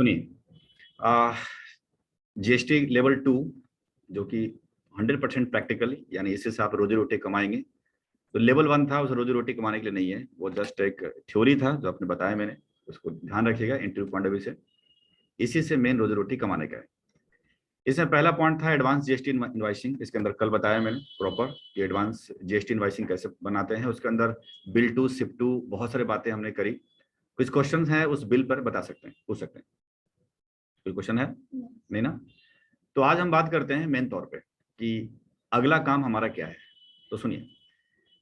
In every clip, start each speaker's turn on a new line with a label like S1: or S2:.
S1: सुनिए, GST level 2 जो कि 100% प्रैक्टिकल यानी इससे से आप रोजी रोटी कमाएंगे। तो लेवल 1 था, उस रोजी रोटी कमाने के लिए नहीं है, वो जस्ट एक थ्योरी था जो आपने बताया मैंने, उसको ध्यान रखिएगा इंटरव्यू पॉइंट ऑफ व्यू से। इसी से मेन रोजी रोटी कमाने का है। इसमें पहला पॉइंट था एडवांस जीएसटी इनवाइसिंग। इसके अंदर कल बताया मैंने प्रॉपर कि एडवांस जीएसटी इनवाइसिंग कैसे बनाते हैं। उसके अंदर बिल टू सिप टू बहुत सारी बातें हमने करी। कुछ क्वेश्चन हैं उस बिल पर, बता सकते हैं, पूछ सकते हैं। कोई क्वेश्चन है? नहीं ना? तो आज हम बात करते हैं मेन तौर पे कि अगला काम हमारा क्या है। तो सुनिए,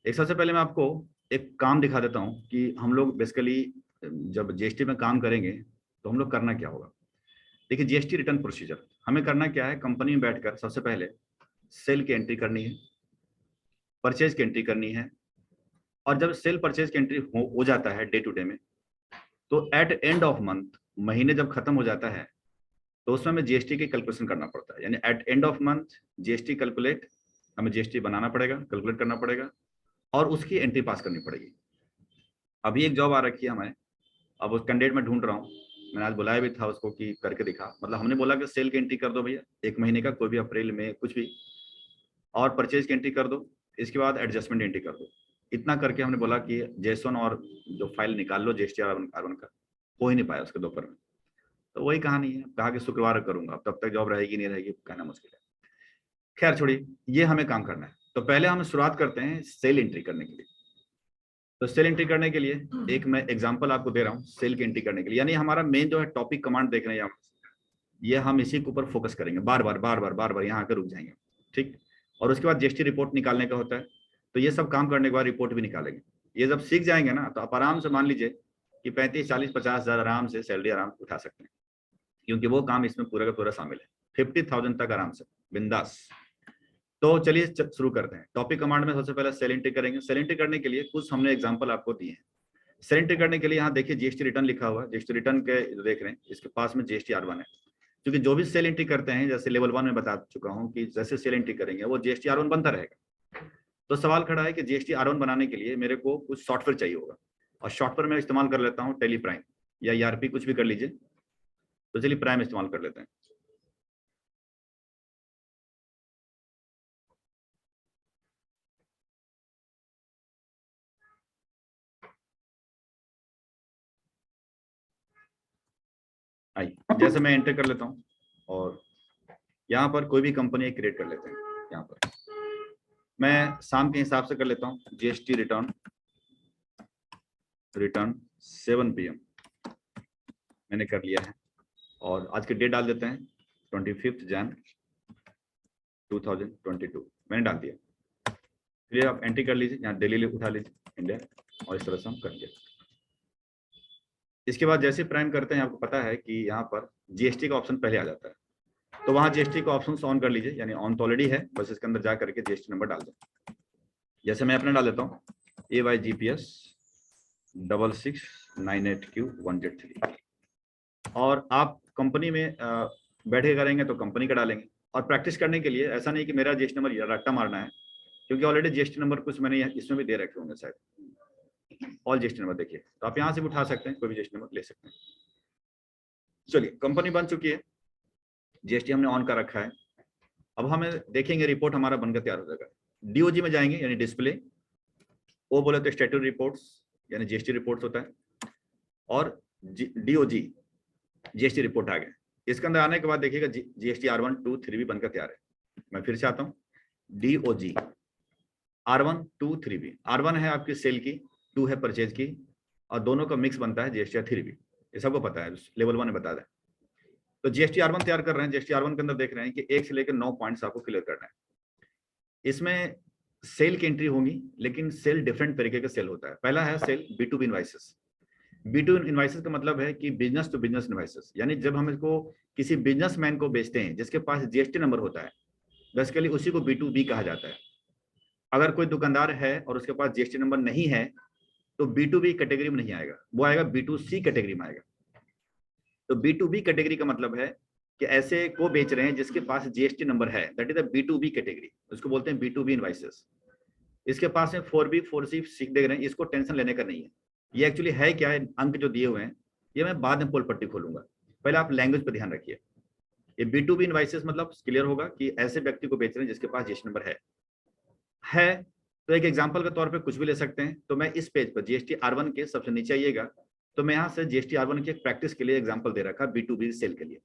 S1: एक सबसे पहले मैं आपको एक काम दिखा देता हूं कि हम लोग बेसिकली जब जीएसटी में काम करेंगे तो हम लोग करना क्या होगा। देखिए, जीएसटी रिटर्न प्रोसीजर हमें करना क्या है। कंपनी में बैठकर सबसे पहले सेल की एंट्री करनी है, परचेज की एंट्री करनी है, और जब सेल परचेज की एंट्री हो जाता है डे टू डे में, तो एट एंड ऑफ मंथ, महीने जब खत्म हो जाता है, तो उसमें हमें जीएसटी की कैलकुलेशन करना पड़ता है। यानी at end of month GST calculate, हमें जीएसटी बनाना पड़ेगा, कैलकुलेट करना पड़ेगा और उसकी एंट्री पास करनी पड़ेगी। अभी एक जॉब आ रखी है हमारे, अब उस कैंडिडेट में ढूंढ रहा हूँ। मैंने आज बुलाया भी था उसको कि करके दिखा, मतलब हमने बोला कि सेल की एंट्री कर दो भैया, एक महीने का कोई भी, अप्रैल में कुछ भी, और परचेज की एंट्री कर दो, इसके बाद एडजस्टमेंट एंट्री कर दो। इतना करके हमने बोला कि जेसन और जो फाइल निकाल लो जीएसटी R1 का। हो ही नहीं पाया उसके दोपहर में। तो वही कहानी है, कहा कि शुक्रवार करूंगा, तब तक जॉब रहेगी नहीं रहेगी कहना मुश्किल है। खैर छोड़िए, ये हमें काम करना है। तो पहले हम शुरुआत करते हैं सेल एंट्री करने के लिए। तो सेल एंट्री करने के लिए एक मैं एग्जांपल आपको दे रहा हूँ सेल की एंट्री करने के लिए। यानी हमारा मेन जो है टॉपिक कमांड देख रहे हैं आप, ये हम इसी के ऊपर फोकस करेंगे, बार बार बार बार बार बार यहाँ आकर रुक जाएंगे। ठीक, और उसके बाद जीएसटी रिपोर्ट निकालने का होता है। तो ये सब काम करने के बाद रिपोर्ट भी निकालेंगे। ये जब सीख जाएंगे ना, तो आप आराम से मान लीजिए कि 35, 40, 50 हजार आराम से सैलरी आराम उठा सकते हैं, क्योंकि वो काम इसमें पूरा का पूरा शामिल है। 50,000 तक आराम से बिंदास। तो चलिए शुरू करते हैं। टॉपिक कमांड में सबसे पहले सेल एंट्री करेंगे। सेल एंट्री करने के लिए कुछ हमने एग्जांपल आपको दिए हैं। सेल एंट्री करने के लिए यहाँ देखिए जीएसटी रिटर्न लिखा हुआ है। जीएसटी रिटर्न के जो देख रहे हैं, इसके पास में जीएसटी R1 है। क्योंकि जो भी सेल एंट्री करते हैं, जैसे लेवल 1 में बता चुका हूँ कि जैसे सेल एंट्री करेंगे वो जीएसटी R1 बनता रहेगा। तो सवाल खड़ा है कि जीएसटी R1 बनाने के लिए मेरे को कुछ सॉफ्टवेयर चाहिए होगा, और सॉफ्टवेयर में इस्तेमाल कर लेता हूँ टेली प्राइम या ERP, कुछ भी कर लीजिए। तो चलिए प्राइम इस्तेमाल कर लेते हैं। आई, जैसे मैं एंटर कर लेता हूँ और यहाँ पर कोई भी कंपनी क्रिएट कर लेते हैं। यहाँ पर मैं शाम के हिसाब से कर लेता हूँ जीएसटी रिटर्न 7 PM मैंने कर लिया है, और आज की डेट डाल देते हैं 25 Jan 2022 मैंने डाल दिया। फिर आप एंट्री कर लीजिए, यहाँ दिल्ली उठा लीजिए इंडिया, और इस तरह से हम कर दिया। इसके बाद जैसे प्राइम करते हैं, आपको पता है कि यहाँ पर जीएसटी का ऑप्शन पहले आ जाता है। तो वहाँ जीएसटी का ऑप्शन ऑन कर लीजिए, यानी ऑन तो ऑलरेडी है, बस इसके अंदर जा करके जीएसटी नंबर डाल दें। जैसे मैं अपना डाल देता हूँ AYGPS 6698Q1Z3, और आप कंपनी में बैठे करेंगे तो कंपनी का डालेंगे। और प्रैक्टिस करने के लिए ऐसा नहीं कि मेरा जीएसटी नंबर रट्टा मारना है, क्योंकि ऑलरेडी जीएसटी नंबर कुछ मैंने इसमें भी दे रखे होंगे शायद। ऑल जीएसटी नंबर देखिए, तो आप यहाँ से भी उठा सकते हैं, कोई भी जीएसटी नंबर ले सकते हैं। चलिए, कंपनी बन चुकी है, जीएसटी हमने ऑन कर रखा है। अब हमें देखेंगे रिपोर्ट हमारा बनकर तैयार हो जाएगा। डीओजी में जाएंगे, यानी डिस्प्ले, वो बोले तो स्टैट्यूटरी रिपोर्ट्स यानी जीएसटी रिपोर्ट्स होता है, और डीओजी जीएसटी रिपोर्ट आ गया। इसके अंदर आने के बाद देखिएगा जीएसटी R1, 2, 3 भी बनकर तैयार है। मैं फिर से आता हूँ, डीओजी R1, 2, 3 भी। R1 है आपकी सेल की, 2 है परचेज की, और दोनों का मिक्स बनता है जीएसटी 3 भी। ये सबको पता है, लेवल 1 में बता दें। तो जीएसटी R1 तैयार कर रहे हैं। जीएसटी R1 के अंदर देख रहे हैं कि 1 से लेकर 9 पॉइंट्स आपको क्लियर करना है। इसमें सेल की एंट्री होंगी, लेकिन सेल डिफरेंट तरीके का सेल होता है। पहला है cell B2B invoices. B2B invoices का मतलब है कि बिजनेस टू बिजनेस इनवाइसेस, यानी जब हम इसको किसी बिजनेसमैन को बेचते हैं जिसके पास जीएसटी नंबर होता है, बेसिकली उसी को B2B कहा जाता है। अगर कोई दुकानदार है और उसके पास जीएसटी नंबर नहीं है, तो B2B कैटेगरी में नहीं आएगा, वो आएगा B2C कैटेगरी में आएगा। तो B2B कैटेगरी का मतलब है कि ऐसे को बेच रहे हैं जिसके पास जीएसटी नंबर है, that is the B2B category, उसको बोलते हैं B2B इनवाइसेस। इसके पास में 4B 4C सीख दे रहे हैं, इसको टेंशन लेने का नहीं है। ये एक्चुअली है क्या है, अंक जो दिए हुए हैं, ये मैं बाद में पोल पट्टी खोलूंगा। पहले आप लैंग्वेज पर ध्यान रखिए। ये B2B इनवाइसेस मतलब क्लियर होगा कि ऐसे व्यक्ति को बेच रहे हैं जिसके पास जीएसटी नंबर है। तो एक एग्जांपल के तौर पे कुछ भी ले सकते हैं। तो मैं इस पेज पर जीएसटी R1 के सबसे नीचे आइएगा, तो मैं यहाँ से जीएसटी R1 की एक प्रैक्टिस के लिए एग्जांपल दे रखा B2B सेल के लिए।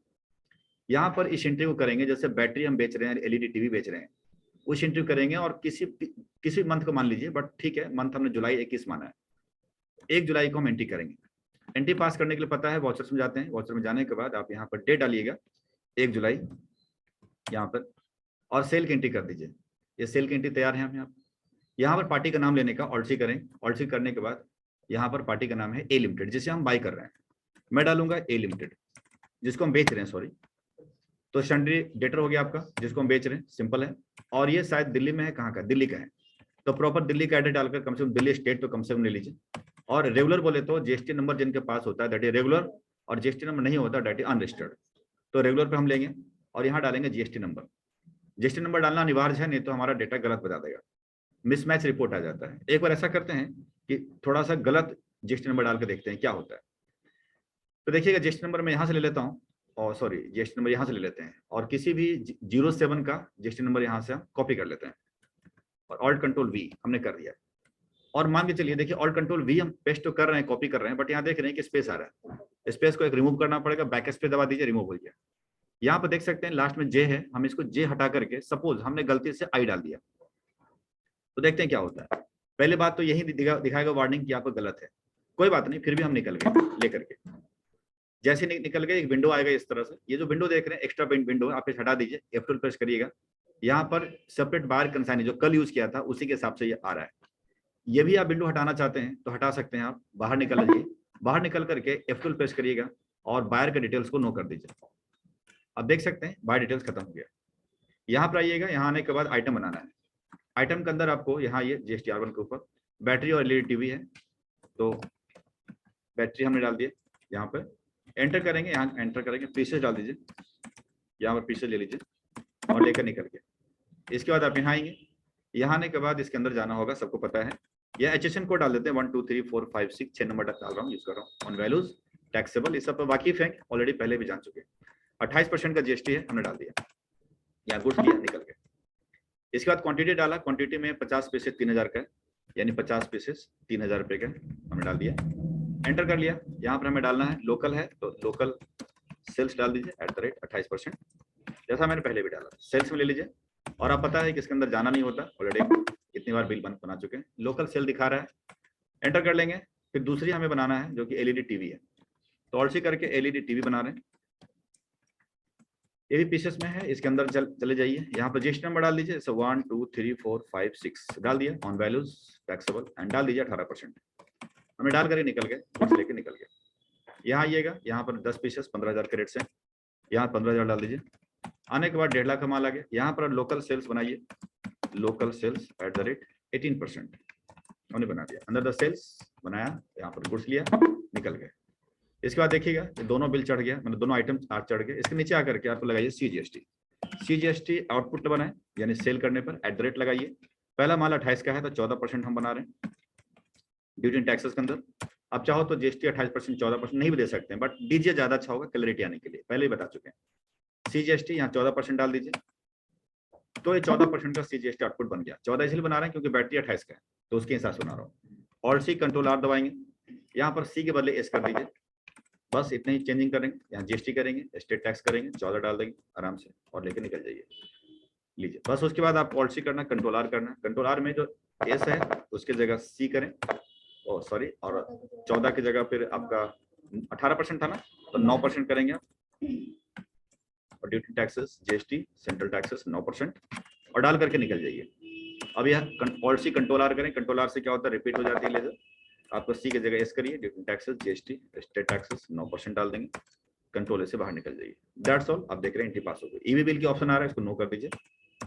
S1: यहाँ पर इस एंट्री को करेंगे, जैसे बैटरी हम बेच रहे हैं, एलईडी टीवी बेच रहे हैं, उस एंट्री करेंगे और किसी मंथ को मान लीजिए, बट ठीक है मंथ हमने जुलाई 21 माना है, 1 जुलाई को हम एंट्री करेंगे। एंट्री पास करने के लिए पता है वाउचर्स में जाते हैं, वाउचर में जाने के बाद आप यहाँ पर डेट डालिएगा 1 जुलाई यहाँ पर, और सेल की एंट्री कर दीजिए। ये सेल की एंट्री तैयार है। हम यहाँ पर पार्टी का नाम लेने का ऑल्ट सी करें, ऑल्ट सी करने के बाद यहाँ पर पार्टी का नाम है ए लिमिटेड, जिसे हम बाई कर रहे हैं। मैं डालूंगा ए लिमिटेड, जिसको हम बेच रहे हैं, सॉरी। तो सन्ड्री डेटर हो गया आपका, जिसको हम बेच रहे हैं, सिंपल है। और ये शायद दिल्ली में है, कहाँ का, दिल्ली का है, तो प्रॉपर दिल्ली का एड्रेस डालकर कम से कम दिल्ली स्टेट तो कम से कम ले लीजिए। और रेगुलर बोले तो जीएसटी नंबर जिनके पास होता है दैट इज रेगुलर, और जीएसटी नंबर नहीं होता दैट इज अनरजिस्टर्ड। तो रेगुलर पे हम लेंगे और यहाँ डालेंगे जीएसटी नंबर। जीएसटी नंबर डालना अनिवार्य है, नहीं तो हमारा डेटा गलत बता देगा, मिसमैच रिपोर्ट आ जाता है। एक बार ऐसा करते हैं कि थोड़ा सा गलत जीएसटी नंबर डाल के देखते हैं क्या होता है। तो देखिएगा जीएसटी नंबर मैं यहाँ से ले लेता हूँ, और सॉरी जीएसटी नंबर यहाँ से ले लेते हैं, और किसी भी 07 का जीएसटी नंबर यहाँ से हम कॉपी कर लेते हैं, और ऑल्ट कंट्रोल V हमने कर दिया। और मान के चलिए, देखिए ऑल्ट कंट्रोल V हम पेस्ट तो कर रहे हैं, कॉपी कर रहे हैं, बट यहाँ देख रहे हैं कि स्पेस आ रहा है। स्पेस को एक रिमूव करना पड़ेगा, बैक स्पेस दबा दीजिए, रिमूव हो गया। यहाँ पर देख सकते हैं लास्ट में J है, हम इसको J हटा करके, सपोज हमने गलती से I डाल दिया, तो देखते हैं क्या होता है। पहले बात तो यही दिखाएगा वार्निंग कि आप गलत है, कोई बात नहीं, फिर भी हम निकल गए लेकर के। जैसे निकल गए एक विंडो आएगा इस तरह से। ये जो विंडो देख रहे हैं एक्स्ट्रा विंडो, आप इसे हटा दीजिए, F12 प्रेस करिएगा। यहाँ पर सेपरेट बार कंसाइनी जो कल यूज किया था उसी के हिसाब से ये आ रहा है। ये भी आप विंडो हटाना चाहते हैं तो हटा सकते हैं, आप बाहर निकल जाइए, बाहर निकल करके F12 प्रेस करिएगा और बायर के डिटेल्स को नो कर दीजिए। अब देख सकते हैं बायर डिटेल्स खत्म हो गया। यहाँ पर आइएगा, यहाँ आने के बाद आइटम बनाना है। आइटम के अंदर आपको यहाँ ये जीएसटी R1 के ऊपर बैटरी और एलईडी टीवी है, तो बैटरी हमने डाल दिया। यहाँ पर एंटर करेंगे, यहाँ एंटर करेंगे, पीसेस डाल दीजिए, यहाँ पर पीसेस ले लीजिए और लेकर निकल के। इसके बाद आप यहाँ आएंगे, यहाँ आने के बाद इसके अंदर जाना होगा, सबको पता है। यह HSN कोड डाल देते हैं 1 2 3 4 5 6 6 नंबर डाल रहा हूँ, यूज कर रहा हूँ। ऑन वैल्यूज टैक्सेबल, इस सब पर वाकिफ है, ऑलरेडी पहले भी जान चुके। 28% का जीएसटी है, हमने डाल दिया, यहाँ गुड्स किया, निकल गए। इसके बाद क्वांटिटी डाला, क्वांटिटी में 50 पीसेस 3000 का है, यानी 50 पीसेस 3000 रुपये का हमने डाल दिया, एंटर कर लिया। यहाँ पर हमें डालना है लोकल है, तो लोकल सेल्स डाल दीजिए @28%, जैसा मैंने पहले भी डाला। सेल्स में ले लीजिए, और आप पता है कि इसके अंदर जाना नहीं होता, ऑलरेडी कितनी बार बिल बना चुके हैं। लोकल सेल दिखा रहा है, एंटर कर लेंगे। फिर दूसरी हमें बनाना है जो कि एलईडी टीवी है, तो ऑल्ट सी करके एलईडी टीवी बना रहे हैं, ये भी पीसेस में है। इसके अंदर चले जाइए, यहाँ पर जीएसटी नंबर डाल दीजिए, 1 2 3 4 5 6 डाल दिया, ऑन वैल्यूज टैक्सेबल एंड डाल दीजिए 18%। हमें डाल करके निकल गए, कुछ लेके निकल गए। यहाँ आइएगा, यहाँ पर 10 पीसेस 15,000 के रेट से, यहाँ 15,000 डाल दीजिए। आने के बाद 1.5 लाख का माल आ गया। यहाँ पर लोकल सेल्स बनाइए, लोकल सेल्स @18% हमने बना दिया। अंदर 10 सेल्स बनाया, यहाँ पर गुड्स लिया, निकल गए। इसके बाद देखिएगा ये दोनों बिल चढ़ गया, मतलब दोनों आइटम चढ़ गए। इसके नीचे आकर के आपको लगाइए CGST आउटपुट बनाए, यानी सेल करने पर @ लगाइए। पहला माल 28 का है तो 14% हम बना रहे हैं ड्यूटी एंड टैक्सेस के अंदर। अब चाहो तो जीएसटी 28% 14% नहीं भी दे सकते हैं, बट दीजिए, ज्यादा अच्छा होगा क्लैरिटी आने के लिए, पहले ही बता चुके हैं। CGST यहाँ 14% डाल दीजिए, तो ये 14% का CGST आउटपुट बन गया। 14 इसलिए बना रहे हैं क्योंकि बैटरी 28 का है, तो उसके हिसाब से बना रहा हूँ। और C कंट्रोल R दबाएंगे, यहाँ पर C के बदले S कर दीजिए, बस इतने ही चेंजिंग करेंगे। यहाँ GST करेंगे, स्टेट टैक्स करेंगे, 14 डाल देंगे आराम से और लेके निकल जाइए, लीजिए। बस उसके बाद आप ऑल्ट सी करना, कंट्रोल R करना। कंट्रोल R में जो S है उसके जगह C करें, और सॉरी, और 14 की जगह फिर आपका 18% था ना, तो 9% करेंगे आप। और duty taxes GST central taxes 9% और डाल करके निकल जाइए। अब यह ऑल्ट सी कंट्रोल R करें, कंट्रोल R से क्या होता है, रिपीट हो जाती है लेजर। आपको C की जगह S करिए, duty taxes GST state taxes 9% डाल देंगे, कंट्रोल से बाहर निकल जाइए। That's all. आप देख रहे हैं एंट्री पास हो गई। ईवी बिल की ऑप्शन आ रहा है, इसको नो कर दीजिए,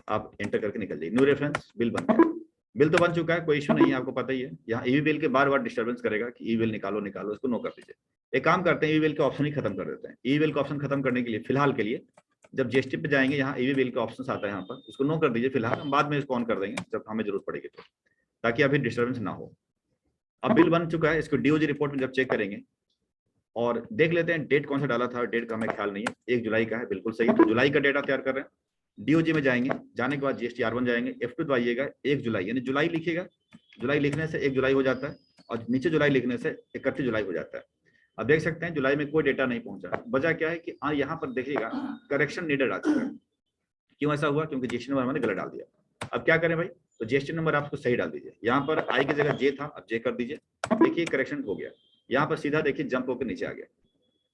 S1: आप एंटर करके निकल जाइए। न्यू रेफरेंस बिल बन गया, बिल तो बन चुका है, कोई इशू नहीं है, आपको पता ही है। यहाँ ईवी बिल के बार बार डिस्टर्बेंस करेगा कि ई बिल निकालो निकालो, इसको नो कर दीजिए। एक काम करते हैं, ईवी बिल के ऑप्शन ही खत्म कर देते हैं। ईवी बिल का ऑप्शन खत्म करने के लिए फिलहाल के लिए जब जीएसटी पे जाएंगे, यहाँ ईवी बिल का ऑप्शन आता है, यहाँ पर उसको नो कर दीजिए फिलहाल, हम बाद में इसको ऑन कर देंगे जब हमें जरूरत पड़ेगी तो, ताकि अभी डिस्टर्बेंस ना हो। अब बिल बन चुका है, इसको डीओजी रिपोर्ट में जब चेक करेंगे और देख लेते हैं डेट कौन सा डाला था, डेट का हमें ख्याल नहीं है, 1 जुलाई का है, बिल्कुल सही है। तो जुलाई का डेटा तैयार कर रहे हैं। डीओजी में जाएंगे, जाने के बाद जीएसटी R1 जाएंगे, F2 दबाइएगा, 1 जुलाई यानी जुलाई लिखिएगा, जुलाई लिखने से 1 जुलाई हो जाता है और नीचे जुलाई लिखने से 31 जुलाई हो जाता है। अब देख सकते हैं जुलाई में कोई डेटा नहीं पहुंचा, वजह क्या है कि यहाँ पर देखिएगा करेक्शन नीडेड आ चुका है। क्यों ऐसा हुआ? क्योंकि जीएसटी नंबर मैंने गलत डाल दिया। अब क्या करें भाई? तो जीएसटी नंबर आपको सही डाल दीजिए। यहाँ पर आई की जगह जे था, अब जे कर दीजिए। देखिए करेक्शन हो गया, यहाँ पर सीधा देखिए जंप होकर नीचे आ गया।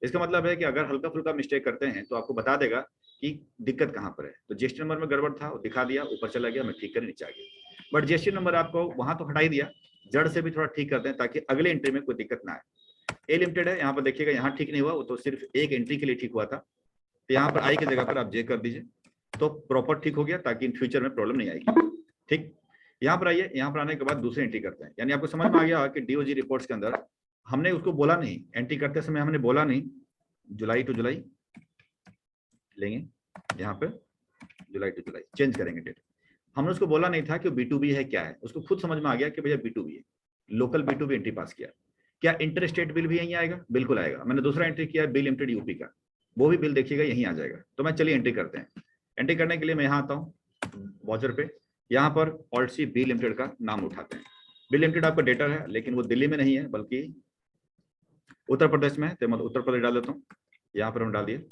S1: इसका मतलब है कि अगर हल्का फुल्का मिस्टेक करते हैं तो आपको बता देगा कि दिक्कत कहाँ पर है। तो जीएसटी नंबर में गड़बड़ था, दिखा दिया, ऊपर चला गया, मैं ठीक कर नीचे आ गया। बट जीएसटी नंबर आपको वहां तो हटा ही दिया, जड़ से भी थोड़ा ठीक कर दें ताकि अगले एंट्री में कोई दिक्कत ना आए। ए लिमिटेड है, यहाँ पर देखिएगा, यहाँ ठीक नहीं हुआ, वो तो सिर्फ एक एंट्री के लिए ठीक हुआ था। तो यहाँ पर आई की जगह पर आप जे कर दीजिए, तो प्रॉपर ठीक हो गया, ताकि इन फ्यूचर में प्रॉब्लम नहीं आएगी। ठीक, यहाँ पर आइए, यहाँ पर आने के बाद दूसरी एंट्री करते हैं। यानी आपको समझ में आ गया कि डीओजी रिपोर्ट्स के अंदर हमने उसको बोला नहीं, एंट्री करते समय हमने बोला नहीं जुलाई टू जुलाई लेंगे, यहाँ पे जुलाई टू जुलाई चेंज करेंगे डेट। हमने उसको बोला नहीं था कि B2B है क्या है, उसको खुद समझ में आ गया कि भैया B2B है, लोकल B2B एंट्री पास किया। क्या इंटर स्टेट बिल भी यहीं आएगा? बिल्कुल आएगा। मैंने दूसरा एंट्री किया बिल लिमिटेड यूपी का, वो भी बिल देखिएगा यहीं आ जाएगा। तो मैं चलिए एंट्री करते हैं। एंट्री करने के लिए मैं यहाँ आता हूँ वाउचर पे, यहाँ पर ऑल्ट सी बिल लिमिटेड का नाम उठाते हैं। बिल लिमिटेड आपका डेटर है, लेकिन वो दिल्ली में नहीं है बल्कि उत्तर प्रदेश में है, तो मैं उत्तर प्रदेश डाल देता हूँ। यहाँ पर हम डाल दिए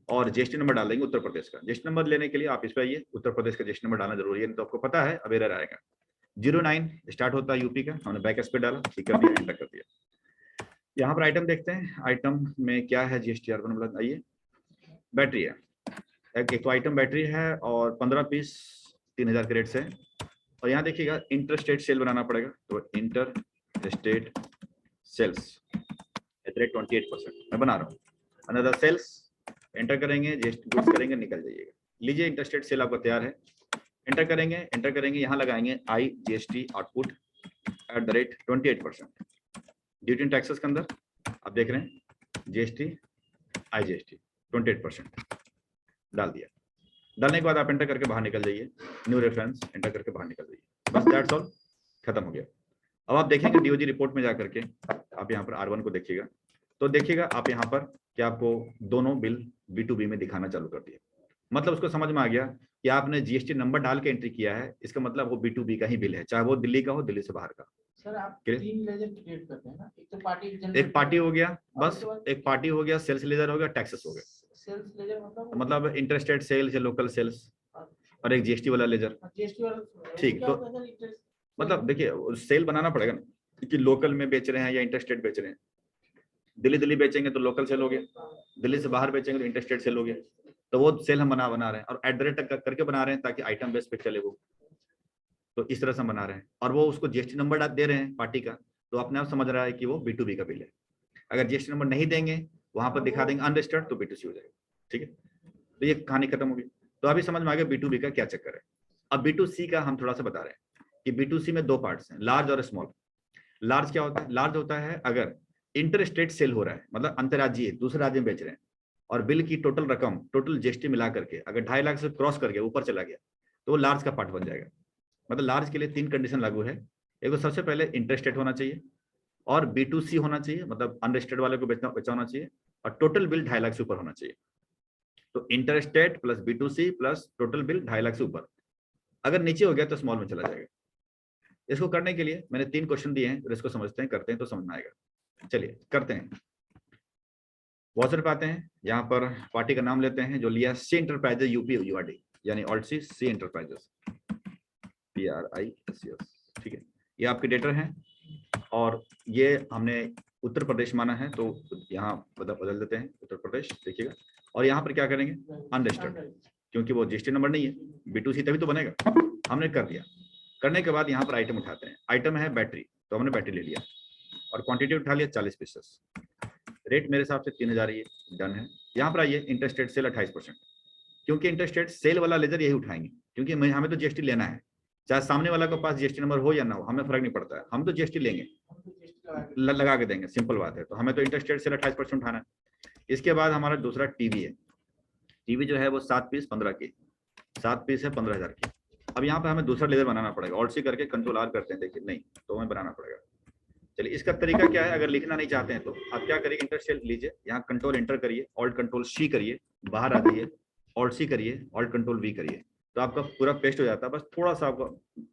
S1: और जीएसटी नंबर डाल देंगे उत्तर प्रदेश का। जीएसटी नंबर लेने के लिए आप इस पे आइए, उत्तर प्रदेश का जीएसटी नंबर डालना जरूरी है, नहीं तो आपको पता है अब एरर आएगा। 09 स्टार्ट होता है यूपी का, हमने बैक पे डाला, ठीक कर दिया, एंटर कर दिया। यहाँ पर आइटम देखते हैं, आइटम में क्या है, जीएसटी R1 आइए, बैटरी है, एक तो आइटम बैटरी है और 15 पीस 3000 के रेट से। और यहाँ देखिएगा इंटर स्टेट सेल बनाना पड़ेगा, तो इंटर स्टेट सेल्स 28% मैं बना रहा हूँ। अनदर सेल्स एंटर करेंगे, जीएसटी गुड्स करेंगे, निकल जाइएगा। लीजिए इंटर स्टेट सेल आपका तैयार है। एंटर करेंगे, यहाँ लगाएंगे I GST output @28%। Duty and taxes के अंदर आप देख रहे हैं जीएसटी आई जीएसटी 28% डाल दिया। डालने के बाद आप एंटर करके बाहर निकल जाइए, न्यू रेफरेंस एंटर करके बाहर निकल जाइए, बस दैट्स ऑल, खत्म हो गया। अब आप देखेंगे डीओजी रिपोर्ट में जाकर के आप यहाँ पर R1 को देखिएगा, तो देखिएगा आप यहाँ पर कि आपको दोनों बिल B2B में दिखाना चालू कर दिया। मतलब उसको समझ में आ गया कि आपने जीएसटी नंबर डाल के एंट्री किया है, इसका मतलब वो B2B का ही बिल है, चाहे वो दिल्ली का हो, दिल्ली से बाहर का।
S2: सर आप 3 लेजर क्रिएट करते हैं ना, एक तो
S1: एक पार्टी हो गया, बस एक पार्टी हो गया, सेल्स लेजर हो गया, टैक्सेस हो गया।
S2: सेल्स लेजर
S1: मतलब इंटरस्टेट सेल्स या लोकल सेल्स, और एक जीएसटी वाला लेजर।
S2: जीएसटी वाला
S1: ठीक, तो मतलब देखिए सेल बनाना पड़ेगा ना कि लोकल में बेच रहे हैं या इंटरस्टेट बेच रहे हैं। दिल्ली बेचेंगे तो लोकल सेल हो गया, दिल्ली से बाहर बेचेंगे तो इंटरस्टेट सेल हो गया। तो वो सेल हम बना रहे हैं और एट द रेट करके बना रहे हैं ताकि आइटम बेस पे चले वो। तो इस तरह से हम बना रहे हैं और वो उसको जीएसटी नंबर दे रहे हैं पार्टी का, तो अपने आप समझ रहा है कि वो B2B का बिल है। अगर जीएसटी नंबर नहीं देंगे, वहां पर दिखा देंगे अनरजिस्टर्ड, तो B2C हो जाएगा। ठीक है, तो ये कहानी खत्म होगी। तो अभी समझ में आ गया B2B का क्या चक्कर है। अब B2C का हम थोड़ा सा बता रहे हैं कि B2C में 2 पार्ट्स हैं, लार्ज और स्मॉल। लार्ज क्या होता है? लार्ज होता है अगर इंटर स्टेट सेल हो रहा है, मतलब अंतर्राज्यीय दूसरे राज्य में बेच रहे हैं, और बिल की टोटल रकम टोटल जीएसटी मिला करके अगर 2.5 लाख से क्रॉस कर गया, ऊपर चला गया, तो वो लार्ज का पार्ट बन जाएगा। मतलब लार्ज के लिए 3 कंडीशन लागू है। एक तो सबसे पहले इंटर स्टेट होना चाहिए और B2C होना चाहिए, मतलब अनरजिस्टर्ड वाले को बेचा होना चाहिए, और टोटल बिल 2.5 लाख से ऊपर होना चाहिए। तो inter state plus B2C plus total bill 2.5 lakh से ऊपर। अगर नीचे हो गया तो स्मॉल में चला जाएगा। इसको करने के लिए मैंने 3 क्वेश्चन दिए हैं, इसको समझते हैं, करते हैं तो समझ में आएगा। चलिए करते हैं। वाउचर पे आते हैं, यहाँ पर पार्टी का नाम लेते हैं जो लिया सी एंटरप्राइजेस यूपी URD, यानी ऑल्ट सी एंटरप्राइजेस PRICS। ठीक है, ये आपके डेटर हैं और ये हमने उत्तर प्रदेश माना है, तो यहाँ बदल देते हैं उत्तर प्रदेश, देखिएगा। और यहाँ पर क्या करेंगे? अनरजिस्टर्ड, क्योंकि वो जीएसटी नंबर नहीं है, B2C तभी तो बनेगा। हमने कर दिया। करने के बाद यहाँ पर आइटम उठाते हैं। आइटम है बैटरी, तो हमने बैटरी ले लिया और क्वांटिटी उठा लिया 40 पीसेस। रेट मेरे हिसाब से 3000 ही डन है। यहाँ पर आइए इंटरस्टेट सेल 28%, क्योंकि इंटरस्टेट सेल वाला लेजर यही उठाएंगे, क्योंकि हमें तो जीएसटी लेना है, चाहे सामने वाला के पास जीएसटी नंबर हो या ना हो, हमें फर्क नहीं पड़ता है, हम तो जीएसटी लेंगे, लगा के देंगे, सिंपल बात है। तो हमें तो इंटरस्टेट सेल 28% उठाना है। इसके बाद हमारा दूसरा टीवी है। टीवी जो है वो 7 पीस 15 की, 7 पीस है 15,000 की। अब यहाँ पे हमें दूसरा लेजर बनाना पड़ेगा, ऑल्ट सी करके कंट्रोल R करते हैं, देखिए नहीं तो हमें बनाना पड़ेगा। चलिए इसका तरीका क्या है, अगर लिखना नहीं चाहते हैं तो आप क्या करिए, इंटर सेल लीजिए, यहाँ कंट्रोल एंटर करिए, ऑल्ट कंट्रोल सी करिए, बाहर आ जाइए, ऑल्ट सी करिए, ऑल्ट कंट्रोल वी करिए, तो आपका पूरा पेस्ट हो जाता है। बस थोड़ा सा आपको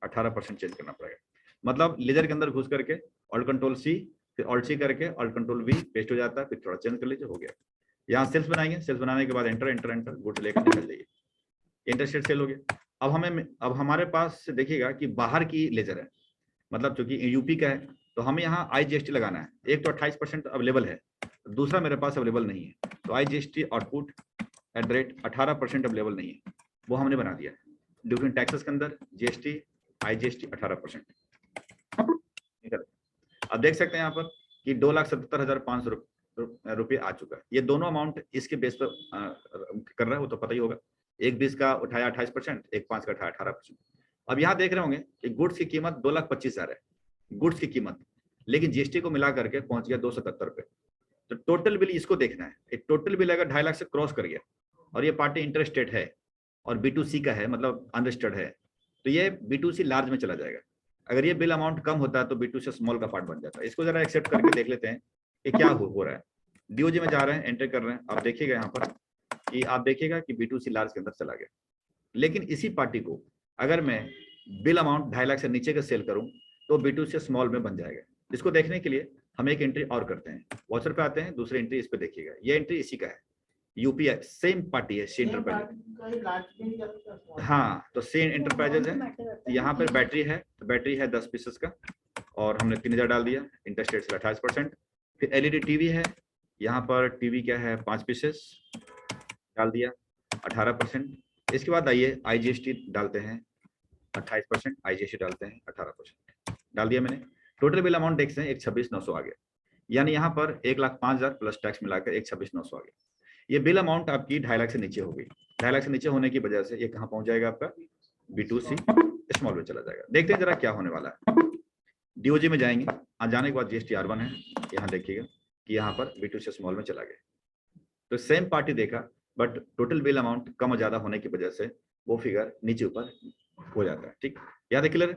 S1: 18% चेंज करना पड़ेगा, मतलब लेजर के अंदर घुस करके ऑल्ट कंट्रोल सी, फिर ऑल्ट सी करके ऑल्ट कंट्रोल वी, पेस्ट हो जाता है, फिर थोड़ा चेंज कर लीजिए, हो गया। यहाँ सेल्स बनाएंगे, सेल्स बनाने के बाद एंटर एंटर एंटर गुट लेकर निकल जाइए, इंटरस्टेट सेल हो गया। अब हमारे पास देखिएगा कि बाहर की लेजर है, मतलब चूंकि यूपी का है तो हमें यहाँ IGST लगाना है। एक तो 28% अवेलेबल है, दूसरा मेरे पास अवेलेबल नहीं है, तो IGST आउटपुट @ 18% अवेलेबल नहीं है, वो हमने बना दिया ड्यूरिंग टैक्सेस के अंदर GST IGST 18%। अब देख सकते हैं यहाँ पर कि 2,77,500 रुपये आ चुका है। ये दोनों अमाउंट इसके बेस पर कर रहा है, वो तो पता ही होगा। एक 20 का उठाया 28%, एक 5 का उठाया 18%। अब यहाँ देख रहे होंगे कि गुड्स की कीमत 2,25,000 है, गुड्स की कीमत, लेकिन GST को मिला करके पहुंच गया 277 रुपये। तो टोटल बिल इसको देखना है, एक टोटल बिल अगर 2.5 लाख से क्रॉस कर गया और ये पार्टी इंटरस्टेट है और B2C का है, मतलब अनरजिस्टर्ड है, तो ये B2C लार्ज में चला जाएगा। अगर ये बिल अमाउंट कम होता है तो B2C स्मॉल का पार्ट बन जाता है। इसको जरा एक्सेप्ट करके देख लेते हैं कि क्या हो रहा है। DOJ में जा रहे हैं, एंटर कर रहे हैं, आप देखिएगा यहाँ पर कि आप देखिएगा कि B2C लार्ज के अंदर चला गया। लेकिन इसी पार्टी को अगर मैं बिल अमाउंट 2.5 लाख से नीचे का सेल करूं तो B2C स्मॉल में बन जाएगा। इसको देखने के लिए हम एक एंट्री और करते हैं, वॉचर पे आते हैं, दूसरी एंट्री इस पे देखिएगा, ये एंट्री इसी का है, यूपीआई सेम पार्टी है, सी एंटरप्राइजेज। हाँ, तो सी एंटरप्राइजेज है, यहाँ पर बैटरी है, तो बैटरी है 10 पीसेस का और हमने 3,000 डाल दिया, इंटरस्टेट से 28%। फिर LED टीवी है, यहाँ पर टीवी क्या है 5 पीसेस डाल दिया 18%। इसके बाद आइए IGST डालते हैं 28%, IGST डालते हैं 18% डाल दिया मैंने। टोटल बिल अमाउंट देखते हैं 126,900 आ गया, यानी यहाँ पर 1,05,000 प्लस टैक्स मिलाकर 126,900 आ गया। ये बिल अमाउंट आपकी 2.5 लाख से नीचे हो गई। 2.5 लाख से नीचे होने की वजह से ये कहाँ पहुंच जाएगा, आपका B2C स्मॉल में चला जाएगा। देखते हैं जरा क्या होने वाला है। DOJ में जाएंगे, जाने के बाद GST R1 है, यहाँ देखिएगा कि यहाँ पर B2C स्मॉल में चला गया। तो सेम पार्टी देखा, बट टोटल बिल अमाउंट कम और ज्यादा होने की वजह से वो फिगर नीचे ऊपर हो जाता है। ठीक, याद है, क्लियर है?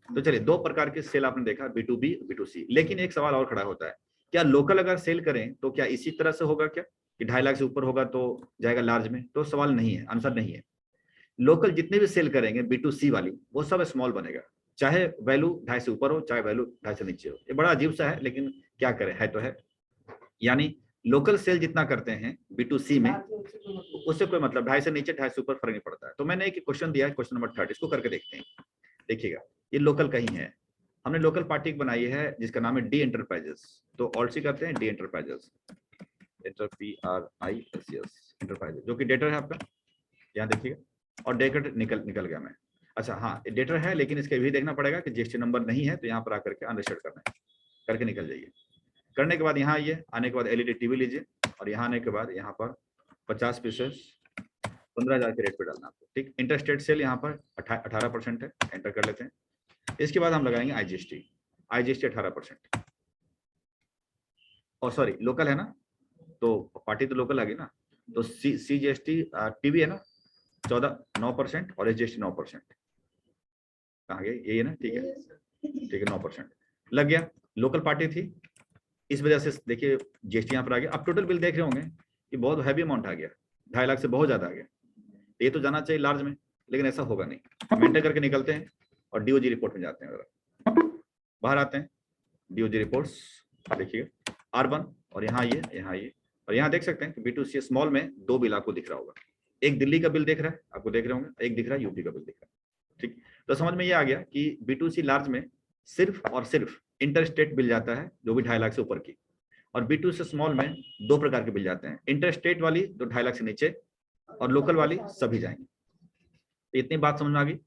S1: तो चलिए, दो प्रकार के सेल आपने देखा, B2B B2C। लेकिन एक सवाल और खड़ा होता है, क्या लोकल अगर सेल करें तो क्या इसी तरह से होगा क्या कि 2.5 लाख से ऊपर होगा तो जाएगा लार्ज में? तो सवाल नहीं है, आंसर नहीं है। लोकल जितने भी सेल करेंगे B2C वाली, वो सब स्मॉल बनेगा, चाहे वैल्यू 2.5 से ऊपर हो, चाहे वैल्यू 2.5 से नीचे हो। ये बड़ा अजीब सा है, लेकिन क्या करें, है तो है। यानी लोकल सेल जितना करते हैं B2C में, उससे कोई मतलब 2.5 से नीचे 2.5 से ऊपर फर्क नहीं पड़ता है। तो मैंने एक क्वेश्चन दिया है, क्वेश्चन नंबर 3, इसको करके देखते हैं। देखिएगा, ये लोकल कहीं है, हमने लोकल पार्टी बनाई है जिसका नाम है D एंटरप्राइजेस। तो ऑल्ट सी करते हैं, D एंटरप्राइजेस, एंटरप्राइजेस, जो कि डेटर है आपका, यहाँ देखिएगा, और डेटर निकल गया मैं। अच्छा हाँ, डेटर है, लेकिन इसके भी देखना पड़ेगा कि GST नंबर नहीं है, तो यहाँ पर आकर के अनरजिस्टर्ड करना है, करके निकल जाइए। करने के बाद यहाँ आइए, आने के बाद LED टीवी लीजिए, और यहाँ आने के बाद यहाँ पर 50 पीसेस 15,000 के रेट पे डालना आपको। ठीक, इंटरस्टेट सेल यहाँ पर 18% है, एंटर कर लेते हैं। इसके बाद हम लगाएंगे IGST 18%, और सॉरी लोकल है ना, तो पार्टी तो लोकल आ गई ना, तो CGST टीवी है ना 9% और SGST 9%, कहाँ गए, यही है ना, ठीक है, ठीक है, 9% लग गया। लोकल पार्टी थी, इस वजह से देखिए GST यहाँ पर आ गया। अब टोटल बिल देख रहे होंगे कि बहुत हैवी अमाउंट आ गया, 2.5 लाख से बहुत ज्यादा आ गया। ये तो जाना चाहिए लार्ज में, लेकिन ऐसा होगा नहीं। हम एंटर करके निकलते हैं और DOJ रिपोर्ट में जाते हैं, बाहर आते हैं, DOJ रिपोर्ट्स देखिएगा R1, और यहाँ ये और यहाँ देख सकते हैं कि B2C स्मॉल में 2 बिल आपको दिख रहा होगा, एक दिल्ली का बिल दिख रहा है, आपको देख रहे होंगे, एक दिख रहा है यूपी का बिल दिख रहा है। ठीक, तो समझ में ये आ गया कि B2C लार्ज में सिर्फ और सिर्फ इंटरस्टेट बिल जाता है, जो भी 2.5 लाख से ऊपर की, और B2C स्मॉल में 2 प्रकार के बिल जाते हैं, इंटरस्टेट वाली जो 2.5 लाख से नीचे, और लोकल वाली सभी जाएंगे। तो इतनी बात समझ में आ गई।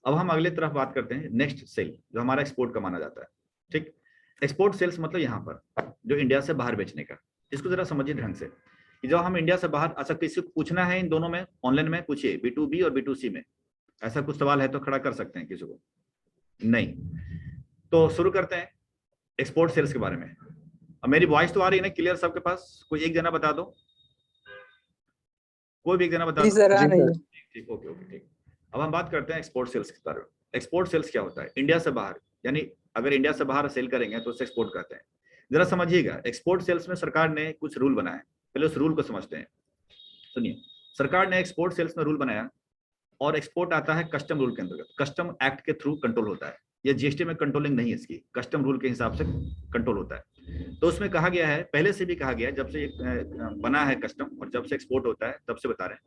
S1: अब हम अगले तरफ बात करते हैं, नेक्स्ट सेल, जो हमारा एक्सपोर्ट का माना जाता है। ठीक, एक्सपोर्ट सेल्स मतलब यहाँ पर जो इंडिया से बाहर बेचने का। इसको जरा समझिए ढंग से कि जब हम इंडिया से बाहर, अच्छा किसी को पूछना है इन दोनों में, ऑनलाइन में पूछिए, B2B और B2C में, ऐसा कुछ सवाल है तो खड़ा कर सकते हैं, किसी को नहीं। तो शुरू करते हैं एक्सपोर्ट सेल्स के बारे में। अब मेरी वॉइस तो आ रही है ना क्लियर सबके पास? कोई एक जना बता दो, कोई भी एक जना बता दो। ठीक, ओके, ठीक। अब हम बात करते हैं एक्सपोर्ट सेल्स के बारे में। एक्सपोर्ट सेल्स क्या होता है? इंडिया से बाहर, यानी अगर इंडिया से बाहर सेल करेंगे तो उसे एक्सपोर्ट कहते हैं। जरा समझिएगा, एक्सपोर्ट सेल्स में सरकार ने कुछ रूल बनाए, पहले उस रूल को समझते हैं। सुनिए, सरकार ने एक्सपोर्ट सेल्स में रूल बनाया, और एक्सपोर्ट आता है कस्टम रूल के अंतर्गत, कस्टम एक्ट के थ्रू कंट्रोल होता है। ये जीएसटी में कंट्रोलिंग नहीं है, इसकी कस्टम रूल के हिसाब से कंट्रोल होता है। तो उसमें कहा गया है, पहले से भी कहा गया है, जब से बना है कस्टम और जब से एक्सपोर्ट होता है तब से बता रहे हैं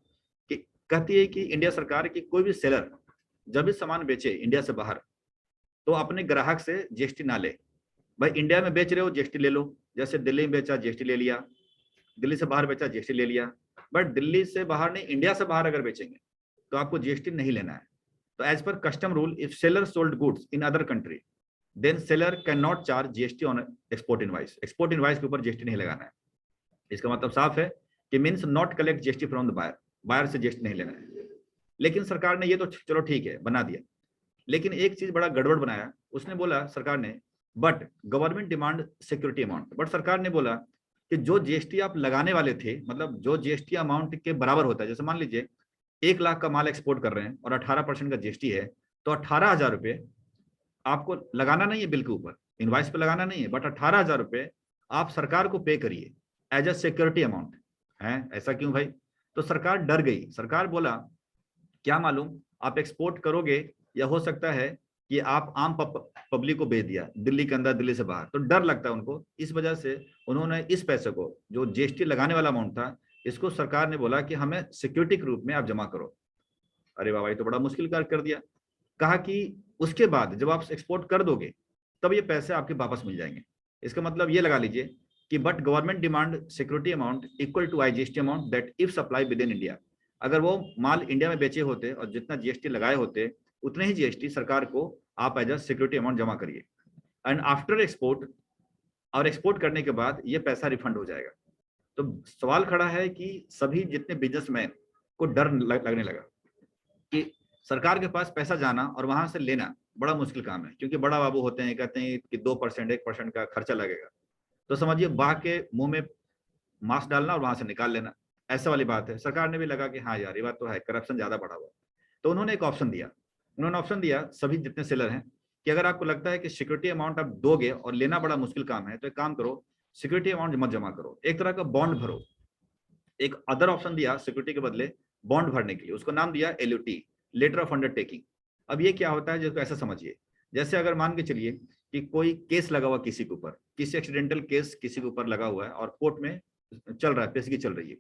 S1: कि कहती है कि इंडिया सरकार की कोई भी सेलर जब भी सामान बेचे इंडिया से बाहर, तो अपने ग्राहक से जीएसटी ना ले। भाई इंडिया में बेच रहे हो जीएसटी ले लो, जैसे दिल्ली में बेचा जीएसटी ले लिया, दिल्ली से बाहर बेचा जीएसटी ले लिया। बट दिल्ली से बाहर नहीं, इंडिया से बाहर अगर बेचेंगे तो आपको जीएसटी नहीं लेना है। तो as per custom rule, if seller sold goods in other country then seller can not charge GST on export invoice. Export invoice के ऊपर जीएसटी नहीं लगाना है। इसका मतलब साफ है कि means not collect GST from the buyer, buyer से जीएसटी नहीं लेना है। लेकिन सरकार ने ये तो चलो ठीक है बना दिया, लेकिन एक चीज बड़ा गड़बड़ बनाया। उसने बोला सरकार ने, but government demand security amount. But सरकार ने बोला कि जो जीएसटी आप लगाने वाले थे, मतलब जो जीएसटी अमाउंट के बराबर होता है, जैसे मान लीजिए 1 लाख का माल एक्सपोर्ट कर रहे हैं और 18% का जीएसटी है, तो 18,000 रुपये आपको लगाना नहीं है बिल के ऊपर, इनवाइस पे लगाना नहीं है, बट 18,000 रुपये आप सरकार को पे करिए एज अ सिक्योरिटी अमाउंट है। ऐसा क्यों भाई? तो सरकार डर गई। सरकार बोला क्या मालूम आप एक्सपोर्ट करोगे या हो सकता है कि आप आम पब्लिक को बेच दिया, दिल्ली के अंदर दिल्ली से बाहर, तो डर लगता है उनको। इस वजह से उन्होंने इस पैसे को, जो जीएसटी लगाने वाला अमाउंट था, इसको सरकार ने बोला कि हमें सिक्योरिटी के रूप में आप जमा करो। अरे बाबा, ये तो बड़ा मुश्किल कार्य कर दिया। कहा कि उसके बाद जब आप एक्सपोर्ट कर दोगे तब ये पैसे आपके वापस मिल जाएंगे। इसका मतलब ये लगा लीजिए कि but government demand security amount equal to I GST amount that if supply within India. अगर वो माल इंडिया में बेचे होते और जितना जीएसटी लगाए होते उतने ही जीएसटी सरकार को आप एज अ सिक्योरिटी अमाउंट जमा करिए, एंड आफ्टर एक्सपोर्ट, और एक्सपोर्ट करने के बाद ये पैसा रिफंड हो जाएगा। तो सवाल खड़ा है कि सभी जितने बिजनेसमैन को डर लगने लगा कि सरकार के पास पैसा जाना और वहां से लेना बड़ा मुश्किल काम है, क्योंकि बड़ा बाबू होते हैं, कहते हैं कि 2% 1% का खर्चा लगेगा। तो समझिए बाघ के मुंह में मांस डालना और वहां से निकाल लेना, ऐसा वाली बात है। सरकार ने भी लगा कि हाँ यार ये बात तो है, करप्शन ज्यादा बढ़ा हुआ। तो उन्होंने एक ऑप्शन दिया, उन्होंने ऑप्शन दिया सभी जितने सेलर हैं कि अगर आपको लगता है कि सिक्योरिटी अमाउंट आप दोगे और लेना बड़ा मुश्किल काम है, तो एक काम करो, सिक्योरिटी अमाउंट मत जमा करो, एक तरह का बॉन्ड भरो। एक अदर ऑप्शन दिया सिक्योरिटी के बदले बॉन्ड भरने के लिए, उसको नाम दिया एलयूटी, लेटर ऑफ अंडरटेकिंग। अब ये क्या होता है, जिसको ऐसा समझिए, जैसे अगर मान के चलिए कि कोई केस लगा हुआ किसी के ऊपर, किसी एक्सीडेंटल केस किसी के ऊपर लगा हुआ है और कोर्ट में चल रहा है, पेशगी चल रही है,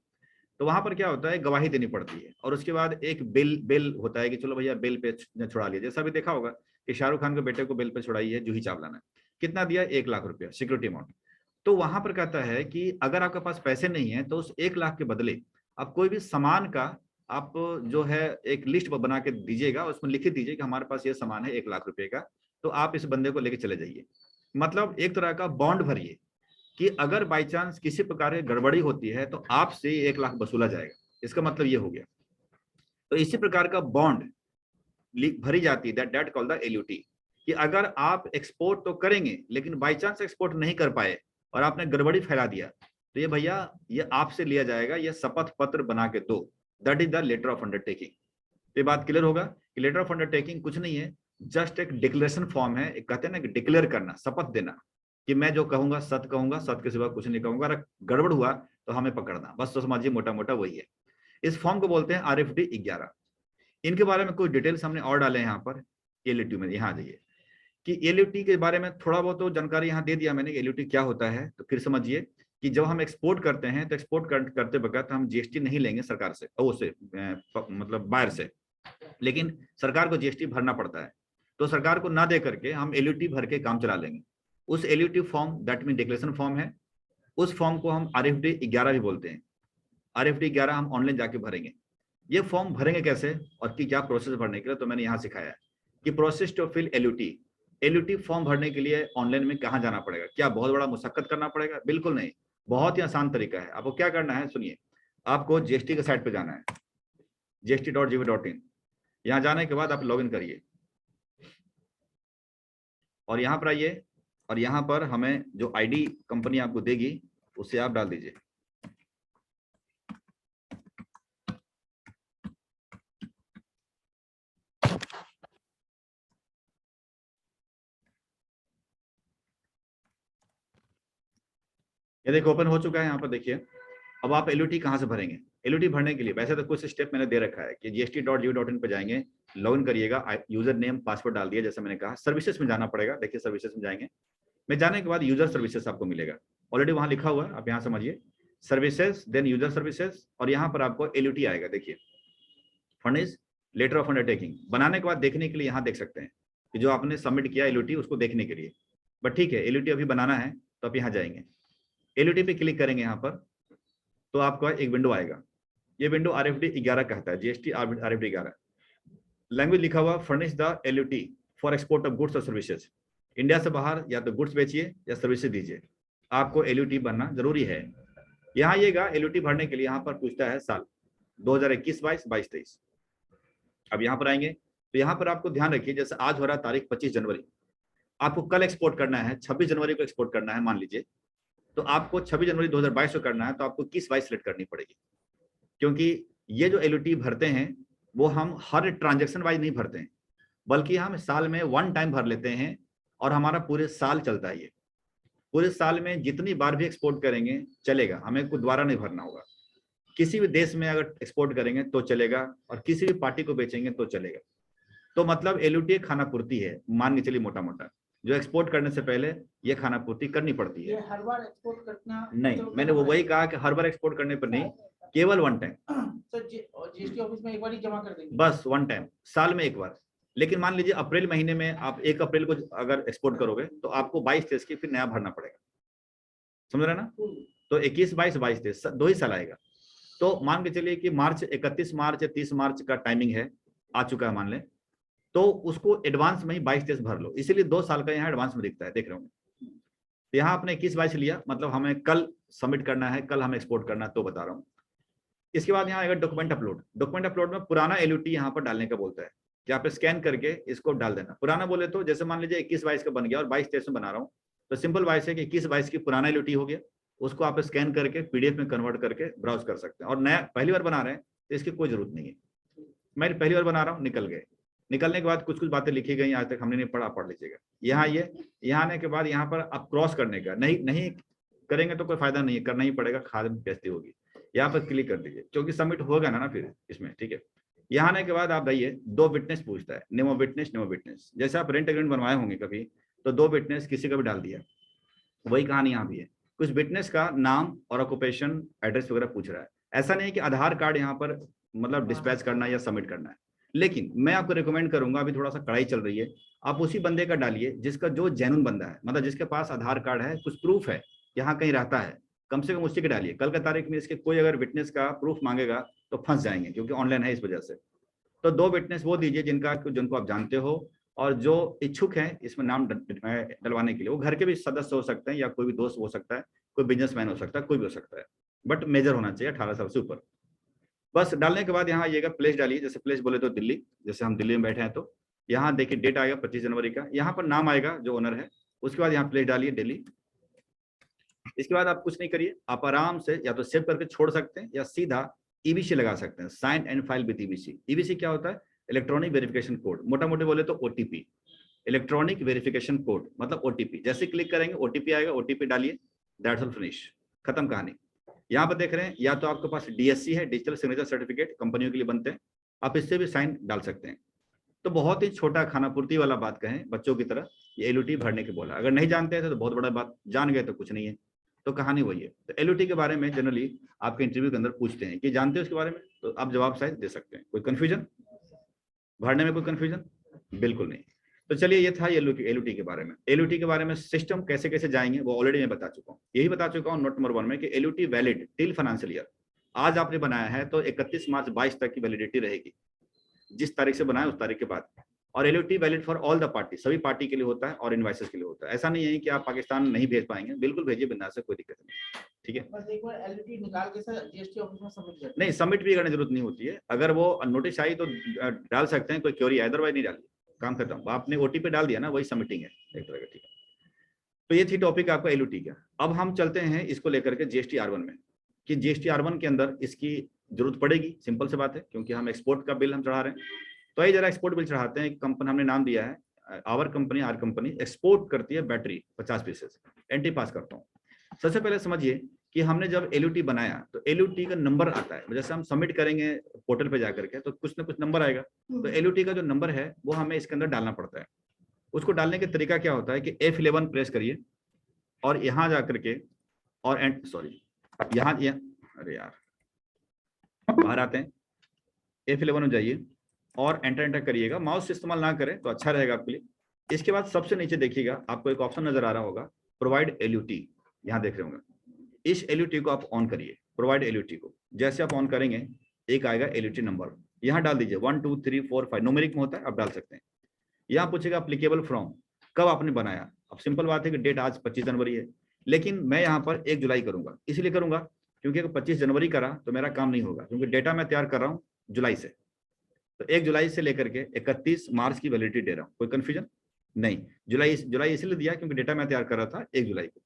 S1: तो वहां पर क्या होता है, गवाही देनी पड़ती है और उसके बाद एक बेल होता है कि चलो भैया बेल पे छुड़ा लिया। जैसा भी देखा होगा कि शाहरुख खान के बेटे को बेल पे छुड़ाई है जूही चावला ने, कितना दिया, 1 लाख रुपया सिक्योरिटी अमाउंट। तो वहां पर कहता है कि अगर आपके पास पैसे नहीं है तो उस 1 लाख के बदले आप कोई भी सामान का आप जो है एक लिस्ट बना के दीजिएगा, उसमें लिख दीजिए कि हमारे पास ये सामान है 1 लाख रुपए का, तो आप इस बंदे को लेके चले जाइए। मतलब एक तरह का बॉन्ड भरिए कि अगर बाई चांस किसी प्रकार की गड़बड़ी होती है तो आपसे 1 लाख वसूला जाएगा। इसका मतलब ये हो गया। तो इसी प्रकार का बॉन्ड भरी जाती है, दैट कॉल्ड द एलयूटी, कि अगर आप एक्सपोर्ट तो करेंगे लेकिन बाई चांस एक्सपोर्ट नहीं कर पाए और आपने गड़बड़ी फैला दिया, तो ये भैया ये आपसे लिया जाएगा, ये शपथ पत्र बना के दो, that is the letter of undertaking. ये बात क्लियर होगा कि लेटर ऑफ अंडरटेकिंग कुछ नहीं है, जस्ट एक डिक्लेरेशन फॉर्म है। एक कहते हैं ना कि डिक्लेयर करना, शपथ देना कि मैं जो कहूंगा सत्य के सिवा कुछ नहीं कहूंगा, अगर गड़बड़ हुआ तो हमें पकड़ना, बस तो समझिए मोटा मोटा वही है। इस फॉर्म को बोलते हैं RFD 11। इनके बारे में कुछ डिटेल्स हमने और डाले हैं यहाँ पर एलयूटी में। यहाँ आ जाइए कि एलयूटी के बारे में थोड़ा बहुत तो जानकारी यहाँ दे दिया मैंने, एलयूटी क्या होता है। तो फिर समझिए कि जब हम एक्सपोर्ट करते हैं तो एक्सपोर्ट करते वक्त हम जीएसटी नहीं लेंगे सरकार से, उससे मतलब बाहर से, लेकिन सरकार को जीएसटी भरना पड़ता है। तो सरकार को ना दे करके हम एलयूटी भर के काम चला लेंगे। उस LUT form, that mean declaration form है, उस फॉर्म को हम RFD 11 भी बोलते हैं। RFD 11 हम ऑनलाइन जाके भरेंगे। ये फॉर्म भरेंगे कैसे और कि क्या प्रोसेस भरने के लिए, तो मैंने यहाँ सिखाया है कि process to fill LUT form भरने के लिए ऑनलाइन में कहाँ जाना पड़ेगा। क्या बहुत बड़ा मुशक्कत करना पड़ेगा? बिल्कुल नहीं, बहुत ही आसान तरीका है। आपको क्या करना है सुनिए, आपको जीएसटी के साइट पे जाना है, gst.gov.in। यहाँ जाने के बाद आप लॉगिन करिए और यहाँ पर आइए, और यहाँ पर हमें जो आईडी कंपनी आपको देगी उसे आप डाल दीजिए। ये देखो ओपन हो चुका है यहाँ पर, देखिए। अब आप एलयूटी कहाँ से भरेंगे? एलयूटी भरने के लिए वैसे तो कुछ स्टेप मैंने दे रखा है कि gst.gov.in पे जाएंगे, लॉगिन करिएगा, यूजर नेम पासवर्ड डाल दिया जैसे मैंने कहा। सर्विसेज में जाना पड़ेगा, देखिए सर्विसेज में जाएंगे, में जाने के बाद यूजर सर्विसेज आपको मिलेगा, ऑलरेडी वहां लिखा हुआ है, आप यहाँ समझिए सर्विसेज देन यूजर सर्विसेज, और यहाँ पर आपको एलयूटी आएगा। देखिए फर्निश लेटर ऑफ अंडरटेकिंग बनाने के बाद देखने के लिए यहाँ देख सकते हैं कि जो आपने सबमिट किया एलयूटी उसको देखने के लिए। बट ठीक है, एलयूटी अभी बनाना है तो आप यहाँ जाएंगे, एलयूटी पे क्लिक करेंगे यहाँ पर, तो आपका एक विंडो आएगा। ये विंडो RFD 11 कहता है, GST RFD 11, लैंग्वेज लिखा हुआ furnish the LUT for export of goods और सर्विसेज। इंडिया से बाहर या तो गुड्स बेचिए या सर्विसेज दीजिए, आपको एलयूटी भरना जरूरी है। यहाँ आइएगा एलयूटी भरने के लिए, यहाँ पर पूछता है साल 2021-22, 22-23। अब यहाँ पर आएंगे तो यहाँ पर आपको ध्यान रखिए, जैसे आज हो रहा तारीख 25 जनवरी, आपको कल एक्सपोर्ट करना है, 26 जनवरी को एक्सपोर्ट करना है मान लीजिए, तो आपको 26 जनवरी 2022 को करना है, तो आपको 21-22 सेलेक्ट करनी पड़ेगी, क्योंकि ये जो एलयूटी भरते हैं वो हम हर ट्रांजेक्शन वाइज नहीं भरते हैं, बल्कि हम साल में वन टाइम भर लेते हैं, और हमारा पूरे साल चलता है। ये पूरे साल में जितनी बार भी एक्सपोर्ट करेंगे चलेगा, हमें कुछ दोबारा नहीं भरना होगा। किसी भी देश में अगर एक्सपोर्ट करेंगे तो चलेगा, और किसी भी पार्टी को बेचेंगे तो चलेगा। तो मतलब एलयूटी खाना पूर्ति है, मान के चलिए मोटा मोटा, जो एक्सपोर्ट करने से पहले ये खाना पूर्ति करनी पड़ती है।
S2: ये हर बार एक्सपोर्ट करना
S1: नहीं, मैंने वो वही कहा कि हर बार एक्सपोर्ट करने पर नहीं, केवल one time.
S2: Sir GST office में एक बार ही जमा कर देंगे,
S1: बस वन टाइम, साल में एक बार। लेकिन मान लीजिए अप्रैल महीने में आप 1 अप्रैल को अगर एक्सपोर्ट करोगे तो आपको 22-23 की फिर नया भरना पड़ेगा, समझ रहे ना? तो 21-22, 22-23 2 ही साल आएगा। तो मान के चलिए कि मार्च 31 मार्च या 30 मार्च का टाइमिंग है, आ चुका है मान लें, तो उसको एडवांस में ही 22-23 भर लो, इसीलिए 2 साल का यहाँ एडवांस में दिखता है, देख रहे हो। तो यहाँ आपने 21-22 लिया, मतलब हमें कल सबमिट करना है, कल हमें एक्सपोर्ट करना है, तो बता रहा हूँ। इसके बाद यहाँ आएगा डॉक्यूमेंट अपलोड। डॉक्यूमेंट अपलोड में पुराना एलयूटी यहाँ पर डालने का बोलता है कि आप स्कैन करके इसको डाल देना। पुराना बोले तो जैसे मान लीजिए 21-22 का बन गया और 22-23 में बना रहा हूँ, तो सिंपल वाइस है कि 21-22 की पुराना एलयूटी हो गया, उसको आप स्कैन करके PDF में कन्वर्ट करके ब्राउज कर सकते हैं। और नया पहली बार बना रहे हैं तो इसकी कोई जरूरत नहीं है, मैं पहली बार बना रहा हूँ, निकल गए। निकलने के बाद कुछ कुछ बातें लिखी गई, आज तक हमने नहीं पढ़ा, पढ़ लीजिएगा। यहाँ ये यहाँ आने के बाद यहाँ पर आप क्रॉस करने का नहीं करेंगे तो कोई फायदा नहीं है, करना ही पड़ेगा, खाद में बेइज्जती होगी। यहाँ पर क्लिक कर दीजिए, क्योंकि सबमिट होगा ना फिर इसमें, ठीक है। यहाँ आने के बाद आप जाइए, 2 विटनेस पूछता है, name of witness, name of witness. जैसे आप रेंट एग्रीमेंट बनवाए होंगे कभी, तो 2 विटनेस किसी का भी डाल दिया, वही कहानी यहाँ भी है। कुछ विटनेस का नाम और ऑक्यूपेशन, एड्रेस वगैरह पूछ रहा है। ऐसा नहीं है कि आधार कार्ड यहाँ पर मतलब डिस्पैच करना या सबमिट करना है, लेकिन मैं आपको रिकमेंड करूंगा, अभी थोड़ा सा कड़ाई चल रही है, आप उसी बंदे का डालिए जिसका जो जेन्युइन बंदा है, मतलब जिसके पास आधार कार्ड है, कुछ प्रूफ है, यहाँ कहीं रहता है, कम से कम उसी के डालिए। कल का तारीख में इसके कोई अगर विटनेस का प्रूफ मांगेगा तो फंस जाएंगे, क्योंकि ऑनलाइन है इस वजह से। तो 2 विटनेस वो दीजिए जिनको आप जानते हो और जो इच्छुक हैं इसमें नाम डलवाने के लिए। वो घर के भी सदस्य हो सकते हैं या कोई भी दोस्त हो सकता है, कोई बिजनेसमैन हो सकता है, कोई भी हो सकता है, बट मेजर होना चाहिए 18 साल से ऊपर। बस डालने के बाद यहाँ आइएगा, प्लेस डालिए। जैसे प्लेस बोले तो दिल्ली, जैसे हम दिल्ली में बैठे हैं, तो यहाँ देखिए डेट आएगा 25 जनवरी का, यहाँ पर नाम आएगा जो ओनर है, उसके बाद यहाँ प्लेस डालिए दिल्ली। इसके बाद आप कुछ नहीं करिए, आप आराम से या तो सेव करके छोड़ सकते हैं या सीधा EBC लगा सकते हैं, sign and file with EBC। EBC क्या होता है? इलेक्ट्रॉनिक वेरिफिकेशन कोड, मोटा मोटे बोले तो OTP, इलेक्ट्रॉनिक वेरिफिकेशन कोड मतलब OTP। जैसे क्लिक करेंगे OTP आएगा, OTP डालिए, दैट्स ऑल, फिनिश, खत्म कहानी। यहाँ पर देख रहे हैं, या तो आपके पास DSC है, डिजिटल सिग्नेचर सर्टिफिकेट, कंपनियों के लिए बनते हैं, आप इससे भी साइन डाल सकते हैं। तो बहुत ही छोटा खाना पूर्ति वाला बात कहें बच्चों की तरह, ये एलयूटी भरने के बोला। अगर नहीं जानते थे तो बहुत बड़ा बात, जान गए तो कुछ नहीं है, तो कहानी वही है। तो एलयूटी के बारे में जनरली आपके इंटरव्यू के अंदर पूछते हैं कि जानते हो इसके बारे में, तो आप जवाब शायद दे सकते हैं। कोई कंफ्यूजन भरने में, कोई कंफ्यूजन? बिल्कुल नहीं। तो चलिए, ये था एलयूटी के बारे में। एलयूटी के बारे में सिस्टम कैसे कैसे जाएंगे वो ऑलरेडी मैं बता चुका हूँ, यही बता चुका हूँ नोट नंबर 1 में कि LUT valid till financial year. आज आपने बनाया है तो 31 मार्च 22 तक की वैलिडिटी रहेगी, जिस तारीख से बनाए उस तारीख के बाद। और LUT valid for all the party, सभी पार्टी के लिए होता है और इनवाइसेस के लिए होता है। ऐसा नहीं है कि आप पाकिस्तान नहीं भेज पाएंगे, बिल्कुल भेजिए बिंदास से, कोई दिक्कत नहीं, ठीक है।
S2: बस एक बार एलयूटी निकाल के सर जीएसटी ऑफिस में सबमिट कर
S1: नहीं, सबमिट भी करने की जरूरत नहीं होती है, अगर वो नोटिस आई तो डाल सकते हैं, कोई क्वेरी, अदरवाइज नहीं डालिए, काम खत्म। आपने OTP डाल दिया ना, वही सबमिटिंग है एक तरह का, ठीक है। तो ये थी टॉपिक आपका एलयूटी का। अब हम चलते हैं इसको लेकर के GST R1 में, कि GST R1 के अंदर इसकी जरूरत पड़ेगी, सिंपल सी बात है, क्योंकि हम एक्सपोर्ट का बिल हम चढ़ा रहे हैं। तो ये जरा एक्सपोर्ट बिल चढ़ाते हैं। कंपनी हमने नाम दिया है our company, our company export करती है बैटरी 50 पीसेस। एंट्री पास करता हूँ, सबसे पहले समझिए कि हमने जब LUT बनाया तो LUT का नंबर आता है, जैसे हम सबमिट करेंगे पोर्टल पे जाकर के तो कुछ ना कुछ नंबर आएगा, तो LUT का जो नंबर है वो हमें इसके अंदर डालना पड़ता है। उसको डालने का तरीका क्या होता है कि F11 प्रेस करिए और यहाँ जाकर के और यहाँ अरे यार बाहर आते हैं, F11 में जाइए और एंटर करिएगा। माउस से इस्तेमाल ना करें तो अच्छा रहेगा आपके लिए। इसके बाद सबसे नीचे देखिएगा आपको एक ऑप्शन नजर आ रहा होगा, प्रोवाइड LUT, यहाँ देख रहे होंगे। इस LUT को आप ऑन करिए, प्रोवाइड LUT को। जैसे आप ऑन करेंगे एक आएगा LUT नंबर, यहाँ डाल दीजिए 1 2 3 4 5 न्यूमेरिक में होता है, आप डाल सकते हैं। यहाँ पूछेगा अप्लीकेबल फ्रॉम, कब आपने बनाया। अब सिंपल बात है कि डेट आज 25 जनवरी है, लेकिन मैं यहाँ पर 1 जुलाई करूंगा। इसलिए करूंगा क्योंकि अगर 25 जनवरी करा तो मेरा काम नहीं होगा, क्योंकि डेटा मैं तैयार कर रहा हूँ जुलाई से। तो 1 जुलाई से लेकर के 31 मार्च की वैलिडिटी दे रहा हूँ, कोई कंफ्यूजन नहीं। जुलाई इसलिए दिया क्योंकि डेटा मैं तैयार कर रहा था 1 जुलाई को,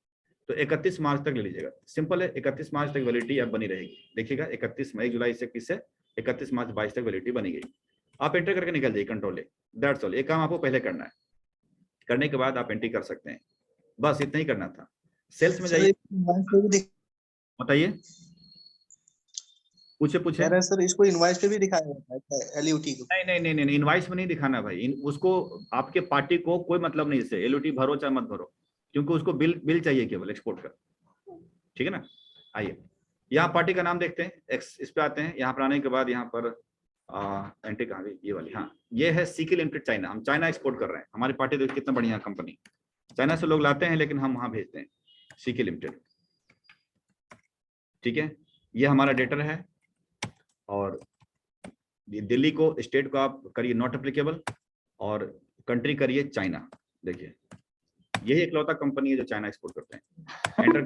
S1: तो 31 मार्च तक ले लीजिएगा। सिंपल है, 31 मार्च तक वैलिडिटी अब बनी रहेगी। देखिएगा 1 जुलाई से 31 मार्च 22 तक वैलिडिटी बनी गई। आप एंटर करके निकल जाइए, कंट्रोल ए, दैट्स ऑल। एक काम आपको पहले करना है, करने के बाद आप एंट्री कर सकते हैं, बस इतना ही करना था। सेल्स में जाइए, बताइए, पूछे।
S3: सर इसको इनवॉइस पे भी दिखाया जाता है LUT को?
S1: नहीं, इनवॉइस में नहीं दिखाना भाई। उसको आपके पार्टी को कोई मतलब नहीं इससे, LUT भरो चाहे मत भरो, क्योंकि उसको बिल चाहिए केवल एक्सपोर्ट का, ठीक है ना। आइए यहाँ पार्टी का नाम देखते हैं, इस पे आते हैं। यहाँ पर आने के बाद यहाँ पर एंट्री कहाँ गई, ये वाली, हाँ ये है CK लिमिटेड चाइना। हम चाइना एक्सपोर्ट कर रहे हैं, हमारी पार्टी देखिए कितना बढ़िया कंपनी। चाइना से लोग लाते हैं लेकिन हम वहाँ भेजते हैं, CK लिमिटेड, ठीक है। ये हमारा डेटर है और दिल्ली को, स्टेट को आप करिए नॉट एप्लीकेबल और कंट्री करिए चाइना। देखिए यही इकलौता कंपनी है जो चाइना एक्सपोर्ट करते हैं। एंटर